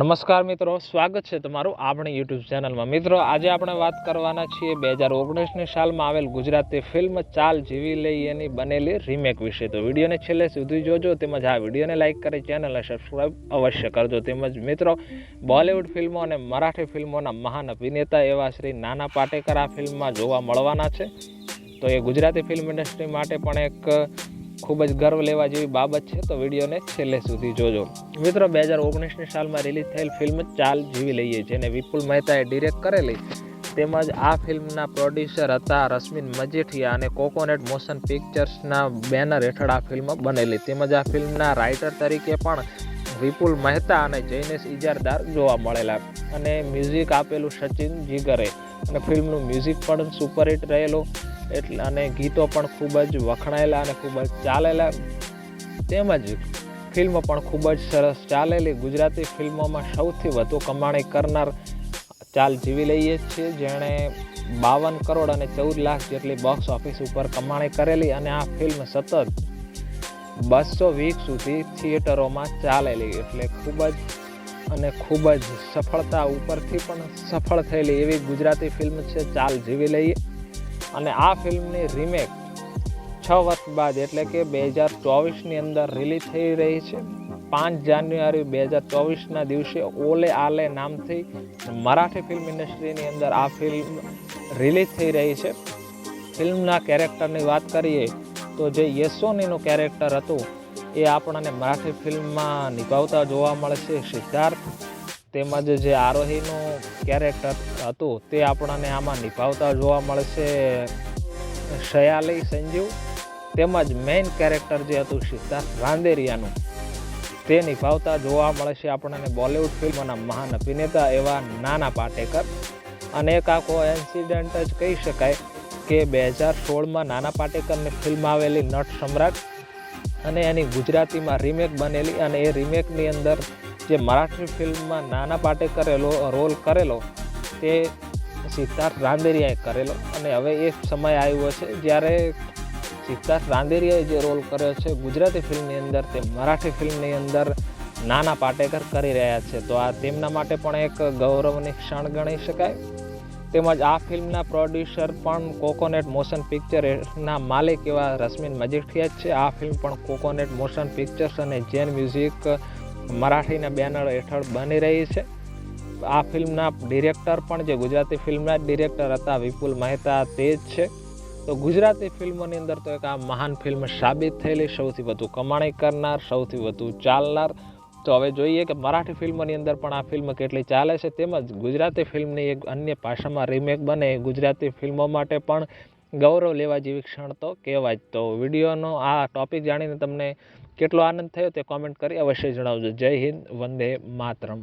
નમસ્કાર મિત્રો, સ્વાગત છે તમારું આપણી યુટ્યુબ ચેનલમાં। મિત્રો, આજે આપણે વાત કરવાના છીએ 2019ની સાલમાં આવેલ ગુજરાતી ફિલ્મ ચાલ જીવી લઈ એની બનેલી રીમેક વિશે। તો વિડીયોને છેલ્લે સુધી જોજો, તેમજ આ વિડીયોને લાઇક કરી ચેનલને સબસ્ક્રાઈબ અવશ્ય કરજો। તેમજ મિત્રો, બોલિવૂડ ફિલ્મો અને મરાઠી ફિલ્મોના મહાન અભિનેતા એવા શ્રી નાના પાટેકર આ ફિલ્મમાં જોવા મળવાના છે। તો એ ગુજરાતી ફિલ્મ ઇન્ડસ્ટ્રી માટે પણ એક ખૂબ જ ગર્વ લેવા જેવી બાબત છે। તો વિડીયોને છેલ્લે સુધી જોજો। મિત્રો, 2019ની સાલમાં રિલીઝ થયેલ ફિલ્મ ચાલ જીવી લઈએ, જેને વિપુલ મહેતાએ ડિરેક્ટ કરેલી, તેમજ આ ફિલ્મના પ્રોડ્યુસર હતા રશ્મિન મજીઠિયા અને કોકોનટ મોશન પિક્ચર્સના બેનર હેઠળ આ ફિલ્મ બનેલી। તેમજ આ ફિલ્મના રાઇટર તરીકે પણ વિપુલ મહેતા અને જૈનેશ ઇજારદાર જોવા મળેલા, અને મ્યુઝિક આપેલું સચિન જીગરે, અને ફિલ્મનું મ્યુઝિક પણ સુપરહિટ રહેલું એટલે, અને ગીતો પણ ખૂબ જ વખણાયેલા અને ખૂબ જ ચાલેલા, તેમજ ફિલ્મ પણ ખૂબ જ સરસ ચાલેલી। ગુજરાતી ફિલ્મોમાં સૌથી વધુ કમાણી કરનાર ચાલ જીવી લઈએ છીએ, જેણે 52 કરોડ અને 14 લાખ જેટલી બોક્સ ઓફિસ ઉપર કમાણી કરેલી, અને આ ફિલ્મ સતત 200 વીક સુધી થિયેટરોમાં ચાલેલી, એટલે ખૂબ જ સફળતા ઉપરથી પણ સફળ થયેલી એવી ગુજરાતી ફિલ્મ છે ચાલ જીવી લઈએ। અને આ ફિલ્મની રીમેક 6 વર્ષ બાદ એટલે કે 2024ની અંદર રિલીઝ થઈ રહી છે। 5 જાન્યુઆરી 2024ના દિવસે ઓલે આલે નામથી મરાઠી ફિલ્મ ઇન્ડસ્ટ્રીની અંદર આ ફિલ્મ રિલીઝ થઈ રહી છે। ફિલ્મના કેરેક્ટરની વાત કરીએ તો જે યશોનીનું કેરેક્ટર હતું એ આપણને મરાઠી ફિલ્મમાં નિભાવતા જોવા મળશે સિદ્ધાર્થ, તેમજ જે આરોહીનું કેરેક્ટર હતું તે આપણને આમાં નિભાવતા જોવા મળશે શયાલી સંજીવ, તેમજ મેઇન કેરેક્ટર જે હતું સિદ્ધાર્થ રાંદેરિયાનું તે નિભાવતા જોવા મળશે આપણને બોલિવૂડ ફિલ્મોના મહાન અભિનેતા એવા નાના પાટેકર। અને એક આખો ઇન્સિડન્ટ જ કહી શકાય કે 2016માં નાના પાટેકરની ફિલ્મ આવેલી નટ સમ્રાટ, અને એની ગુજરાતીમાં રીમેક બનેલી, અને એ રીમેકની અંદર જે મરાઠી ફિલ્મમાં નાના પાટેકરે રોલ કરેલો તે સિદ્ધાર્થ રાંદેરિયાએ કરેલો, અને હવે એ સમય આવ્યો છે જ્યારે સિદ્ધાર્થ રાંદેરિયાએ જે રોલ કર્યો છે ગુજરાતી ફિલ્મની અંદર, તે મરાઠી ફિલ્મની અંદર નાના પાટેકર કરી રહ્યા છે। તો આ તેમના માટે પણ એક ગૌરવની ક્ષણ ગણી શકાય। તેમજ આ ફિલ્મના પ્રોડ્યુસર પણ કોકોનટ મોશન પિક્ચરના માલિક એવા રશ્મિન મજીઠિયા છે। આ ફિલ્મ પણ કોકોનટ મોશન પિક્ચર્સ અને જેન મ્યુઝિક મરાઠીના બેનર હેઠળ બની રહી છે। આ ફિલ્મના ડિરેક્ટર પણ જે ગુજરાતી ફિલ્મના ડિરેક્ટર હતા વિપુલ મહેતા તે જ છે। તો ગુજરાતી ફિલ્મોની અંદર તો એક આ મહાન ફિલ્મ સાબિત થયેલી, સૌથી વધુ કમાણી કરનાર, સૌથી વધુ ચાલનાર। તો હવે જોઈએ કે મરાઠી ફિલ્મોની અંદર પણ આ ફિલ્મ કેટલી ચાલે છે, તેમજ ગુજરાતી ફિલ્મની એક અન્ય ભાષામાં રીમેક બને ગુજરાતી ફિલ્મો માટે પણ ગૌરવ લેવા જેવી ક્ષણ તો કહેવાય જ। તો વિડીયોનો આ ટોપિક જાણીને તમને કેટલો આનંદ થયો તે કોમેન્ટ કરી અવશ્ય જણાવજો। જય હિન્દ, વંદે માતરમ।